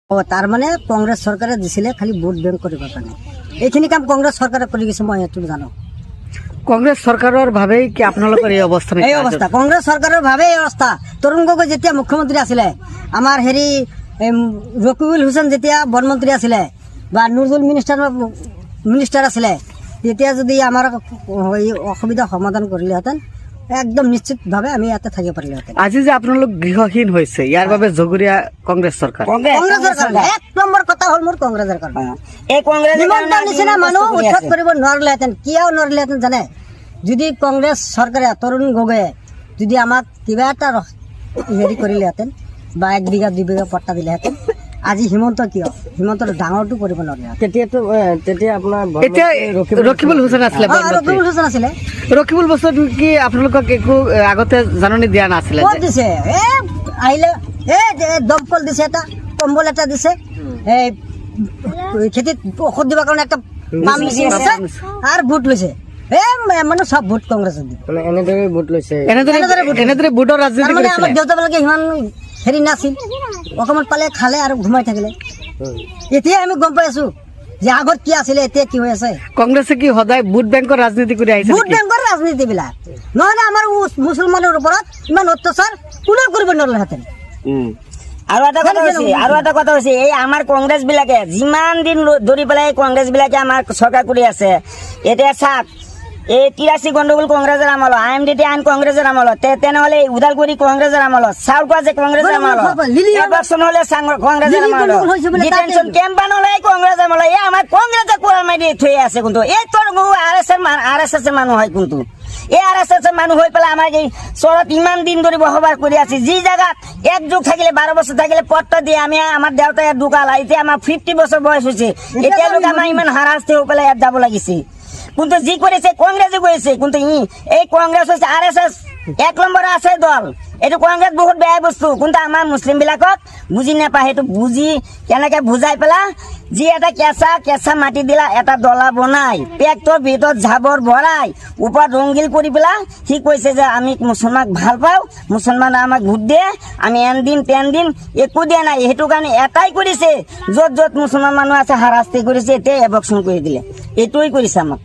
তার মানে কংগ্রেস সরকারে দিছিলে খালি ভোট ব্যাংক কৰিব কাৰণে এইখিনি কাম কংগ্ৰেছ চৰকাৰে কৰি গৈছে মই এইটো জানো কংগ্ৰেছ চৰকাৰৰ ভাৱেই কি আপোনালোকৰ এই অৱস্থা এই অৱস্থা কংগ্ৰেছ চৰকাৰৰ ভাৱে এই অৱস্থা তৰুণ গগৈ যেতিয়া মুখ্যমন্ত্ৰী আছিলে আমাৰ হেৰি ৰকিবুল হুছেইন যেতিয়া বনমন্ত্ৰী আছিলে বা নুৰুল মিনিষ্টাৰ আছিলে তেতিয়া যদি আমাৰ এই অসুবিধা সমাধান কৰিলেহেঁতেন একদম নিশ্চিতভাৱে আমি ইয়াতে থাকিব পাৰিলোহেঁতেন আজি যে আপোনালোক গৃহহীন হৈছে ইয়াৰ বাবে জগৰীয়া কংগ্ৰেছ চৰকাৰ কংগ্ৰেছৰ কাৰণে এক নম্বৰ কথা হ'ল মোৰ কংগ্ৰেছৰ কাৰণে এই কংগ্ৰেছ হিমন্তৰ নিচিনা মানুহ উৎখাত কৰিব নোৱাৰিলেহেঁতেন কিয় নোৱাৰিলেহেঁতেন জানে যদি কংগ্ৰেছ চৰকাৰে তৰুণ গগৈয়ে যদি আমাক কিবা এটা হেৰি কৰিলেহেঁতেন বা 1 বিঘা 2 বিঘা পট্টা দিলেহেঁতেন আজি হিমন্ত কিয় হিমন্তৰ ডাঙৰটো কৰিব নোৱাৰিলে তেতিয়া আপোনাৰ এতিয়া ৰকিবুল হুছেইন আছিলে ৰকিবুল হুছেইন আছিলে ৰকিবুল হুছেইন কি আপোনালোকক একো আগতে জাননী দিয়া নাছিলে ক'ত দিছে আহিলে দমকল দিছে এটা কম্বল এটা দিছে এই খেতিত ঔষধ দিবৰ কাৰণে একটা পাম্প মেচিন আছে আৰু ভোট লৈছে মানে সব ভোট কংগ্ৰেছত দিব মানে এনেদৰে ভোট লৈছে এনেদৰে ভোটৰ ৰাজনীতি মানে আমাৰ কৰিছিলে দেউতাবিলাকে সিমান হেৰি নাছিল অকণমান পালে খালে আৰু ঘুমাই থাকিলে এতিয়া আমি গম পাই আছো যে আগত কি আছিলে এতিয়া কি হৈ আছে কংগ্ৰেছে কি সদায় ভোট বেংকৰ ৰাজনীতি কৰি আহিছে ভোট বেংকৰ ৰাজনীতিবিলাক নহ'লে আমাৰ মুছলমানৰ ওপৰত ইমান অত্যাচাৰ কোনেও কৰিব নোৱাৰিলেহেঁতেন আৰু এটা কথা হৈছে এই আমাৰ কংগ্ৰেছ বিলাকে যিমান দিন ধৰি পেলাই কংগ্ৰেছ বিলাকে আমাৰ চৰকাৰ কৰি আছে এতিয়া চাওক এই 83 গণ্ডগোল কংগ্ৰেছৰ আমল IMDT আইন কংগ্ৰেছৰ আমল তেনেহ'লে উদালগুৰি কংগ্ৰেছৰ আমল চাউলকোৱা যে কংগ্ৰেছৰ আমল ইলেকশ্যন হ'লে কংগ্ৰেছৰ আমল ডিটেনশ্যন কেম্প হ'লে কংগ্ৰেছৰ আমল এই আমাৰ কংগ্ৰেছে কোৱা মাৰি থৈ আছে কিন্তু এই তোৰ RSS মানুহ হয় কিন্তু এই RSS মানুহ হৈ পেলাই আমাৰ এই চৰত ইমান দিন ধৰি বসবাস কৰি আছে যি জায়গাত এক যুগ থাকিলে 12 বছৰ থাকিলে পট্টা দিয়ে আমি আমাৰ দেউতাই ঢুকালা এতিয়া আমাৰ 50 বছৰ বয়স হৈছে এতিয়ালৈকে আমাৰ ইমান হাৰাশাস্তি হৈ পেলাই ইয়াত যাব লাগিছে কিন্তু যি কৰিছে কংগ্ৰেছে কৰিছে কিন্তু এই কংগ্ৰেছ হৈছে RSS 1 নম্বৰ আছে দল এইটো কংগ্ৰেছ বহুত বেয়া বস্তু কিন্তু আমাৰ মুছলিম বিলাকক বুজি নাপায় সেইটো বুজি কেনেকে বুজাই পেলা যি এটা কেঁচা মাটি দিলা এটা দলা বনাই পেকটোৰ ভিতৰত জাবৰ ভৰাই ওপৰত ৰংগিল কৰি পেলা সি কৈছে যে আমি মুছলমানক ভাল পাওঁ মুছলমান আমাক ভোট দিয়ে আমি এন দিন তেন দিন একো দিয়া নাই সেইটো কাৰণে এটাই কৰিছে য'ত য'ত মুছলমান মানুহ আছে হাৰাশাস্তি কৰিছে এতিয়া এভকশ্যন কৰি দিলে এইটোৱেই কৰিছে আমাক